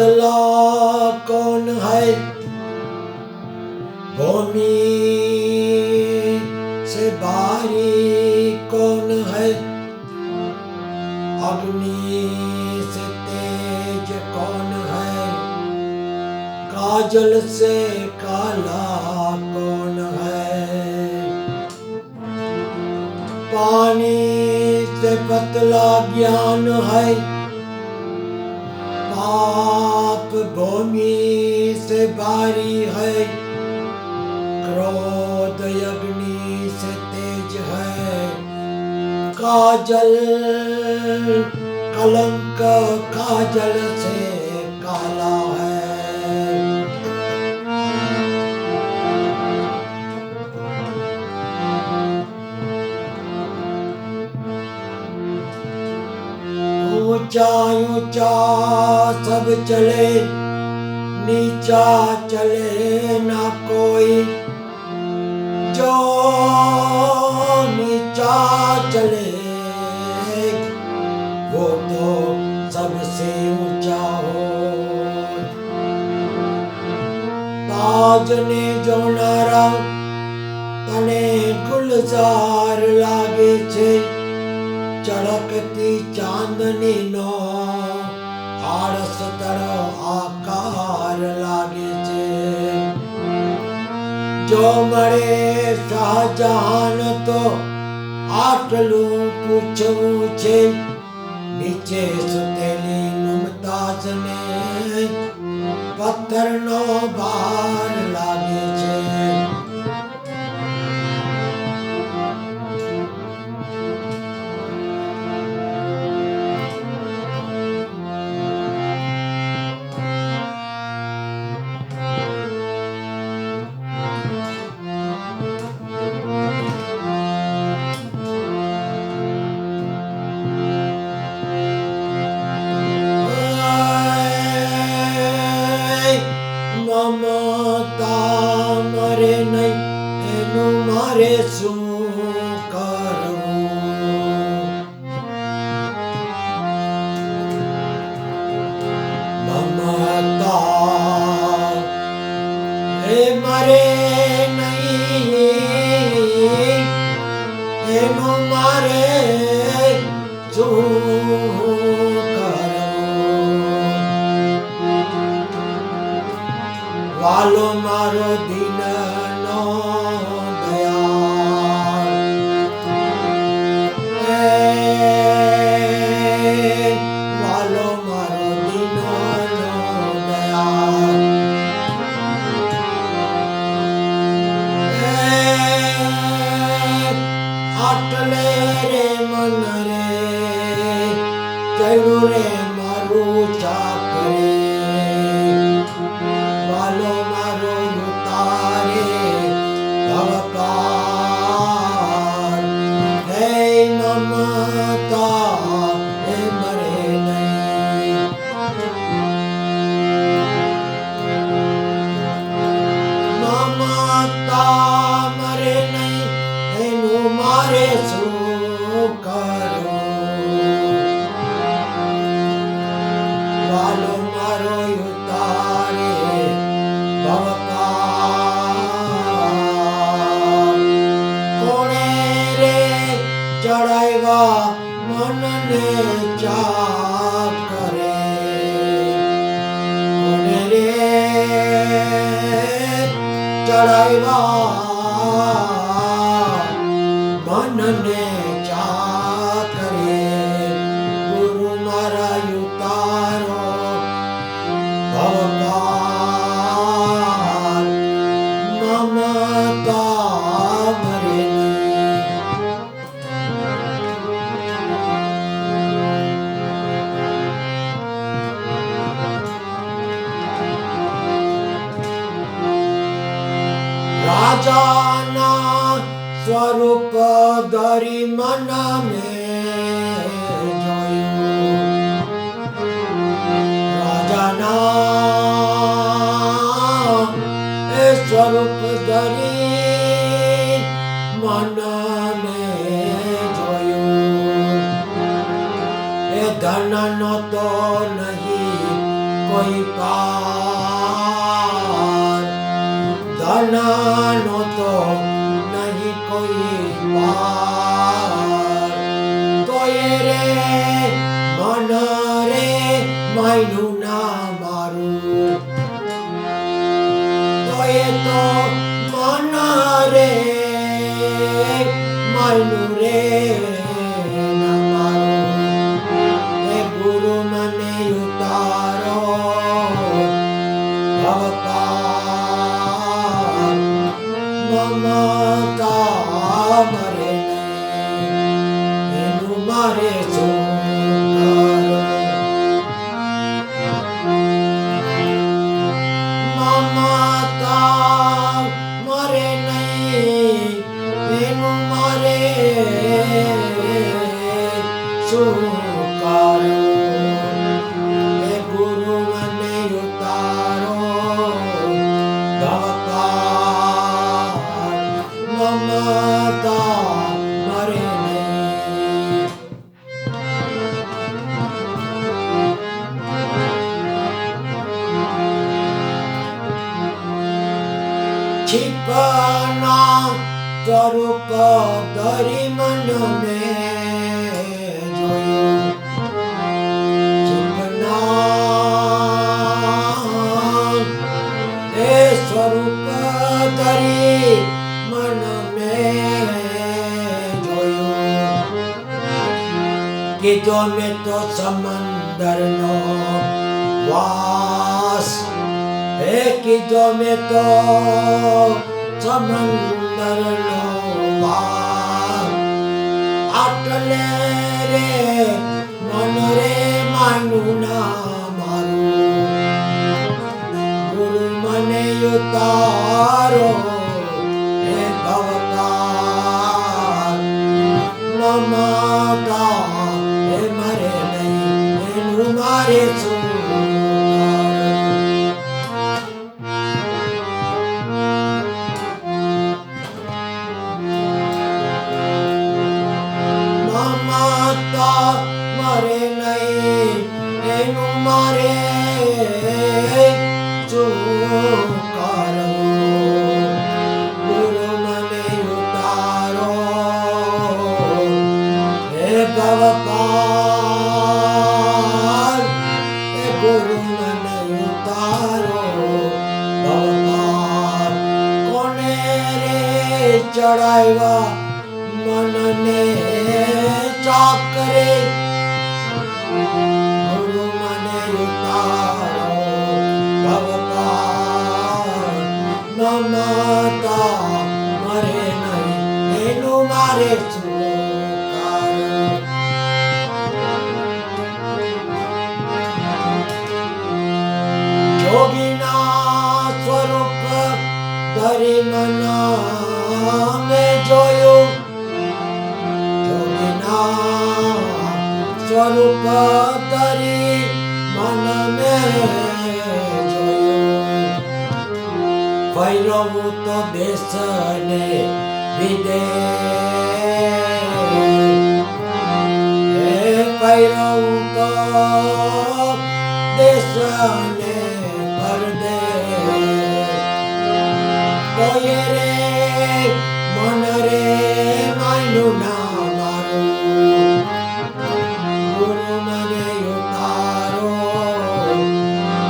पतला कौन है, भूमि से भारी कौन है, अग्नि से तेज कौन है, काजल से काला कौन है। पानी से पतला ज्ञान है, पाप भूमि से भारी है, क्रोध अग्नि से तेज है, काजल कलंक काजल से काला है। ऊंचा ऊंचा सब चले, नीचा चले ना कोई, जो नीचा चले वो तो सबसे ऊंचा हो। ताज ने जोनारा तने गुलजार लागे छे, चड़कती चांदनी नो आळस तरो आकार लागे छे। जो मळे शाहजहान तो आटलू पूछवू छे, नीचे सुतेली मुमताज ने पत्थर नो भार लागे छे। ममता मरे नहीं, एनु मारे शू करूं। ममता मरे नहीं, एनु मारे शू वालो मारो दिन नो दयाल, वालो मारो दिन नो दयाल। आटले रे मन रे चढ़ू रे मारू चाकरे, वालो मारो उतारे भवपार। हे ममता हे मरे नहीं, ममता मरे नहीं, एनु मारे शू करूं। वालो मारो उतारे कोणे रे चढ़ावा मन ने चाक करे, कोणे रे चढ़ावा मन ने चाक करे। गुरु मारा उतारो भवपार, ममता मरे नहीं। राजा ना स्वरूप धरी मन में जोयू, राजा ना स्वरूप धरी मन में जोयू। धन नो तो नहीं કોઈ પાર ધનનો તો નહીં કોઈ પાર તોય રે મન રે માયનું ના મારું તોય તો મન રે માયનું રે ના મારું હે ગુરુ મને ઉતારો ભવતાર મમતા મરે એનું મારે શું મમતા મરે નહીં એનું મારે શું કરું હે ગુરુ મને ઉતારો ભવતાર મમતા મરે નહીં छिपना સ્વરૂપ ધરી મન મેં જોયું छिपना એ સ્વરૂપ ધરી મન મેં જોયું કીધો મેં તો સમંદરનો વાસ હે કીધો મેં તો સમંદરનો વાસ આટલે રે મન રે માનું ના મારું ગુરુ મને ઉતારો હે ભવતાર મમતા હે મરે નહીં એનું મારે શું મરે નહીં એનું મારે શું કરું ગુરુ મને ઉતારો હે ભવતાર હે ગુરુ મને ઉતારો ભવતાર કોને રે ચડાવ્યા મનને ચાકરે ગુરુ મને ઉતારો ભવતાર મમતા મરે નહીં એનું મારે શું કરું જોગીના સ્વરૂપ ધરી મન મેં જોયું સ્વરૂપ ધરી મન મેં જોયું ફૈરવું તો દેશ ને વિદેશ હે ફૈરવું તો દેશ ને પરદેશ તોય રે મન રે માયનું ના મારું ગુરુ મને ઉતારો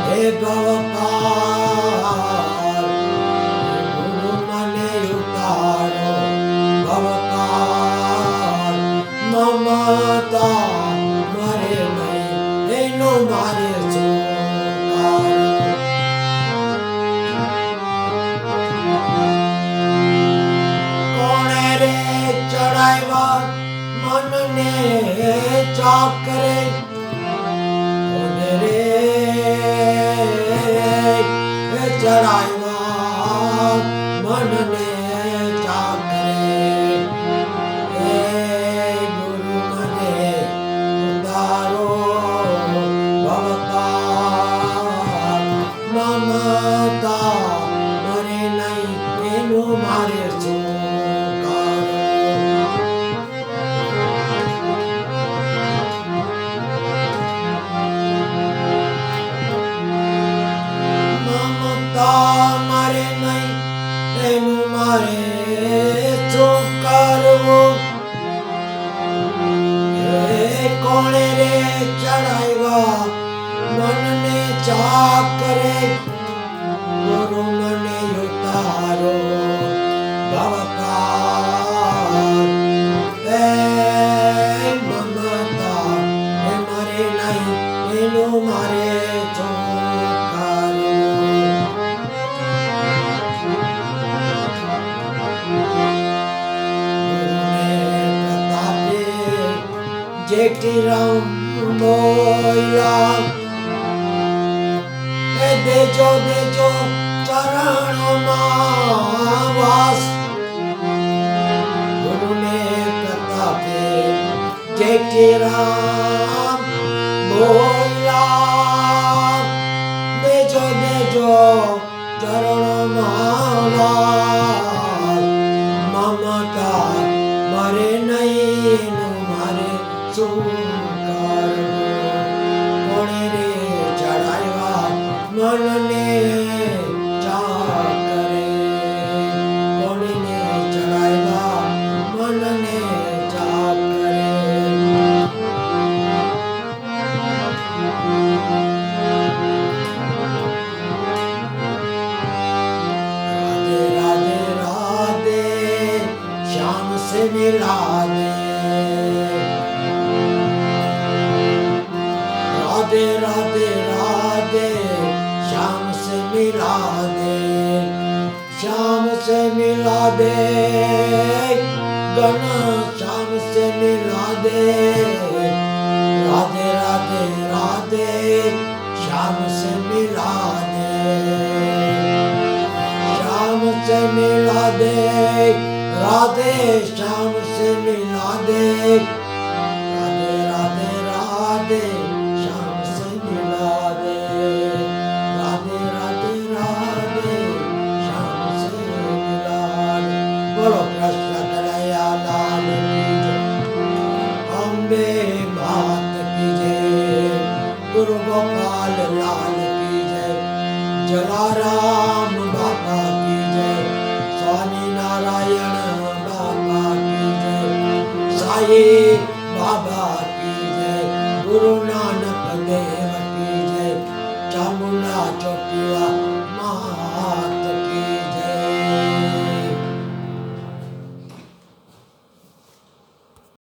હે ભવતાર ગુરુ મને ઉતારો ભવતાર મમતા મરે નહીં એનું મારે શું કોણે રે ચડાવ્યા મનને ચાકરે કોને રે ચડાવ્યા મનને ચાકરે હે ગુરુ મને ઉતારો ભવતાર મમતા મરે નહીં એનું મારે શું ચડાવ્યા મનને ચાકરે ગુરુ મને ઉતારો ભવકાર એ મમતા એ મારે નહીં એનું મારે જેઠી રામ બોલા એ દેજો દેજો ચરણોમાં વાસ ગુરુને પ્રતાપે જેઠી રામ બોલા દેજો દેજો ચરણોમાં વાસ મમતા મારે નહીં મારે સુકાર કોણે રે ચડાવ્યા મનને ચાકરે કોણે ને ચડાવ્યા મનને ચાકરે રાધે રાધે રાધે શ્યામ સે મિલા દે राधे राधे राधे श्याम से मिला दे श्याम से मिला दे गण श्याम से मिला दे राधे राधे राधे श्याम से मिला दे श्याम से मिला दे राधे श्याम से मिला दे राधे राधे राधे बोलो कृष्ण कन्हैया लाल की जय अम्बे मात की जय गुरु गोपाल लाल की जय जलाराम बाबा की जय स्वामी नारायण बाबा की जय साई बाबा की जय गुरु नानक देव की जय चामुंडा चौकीला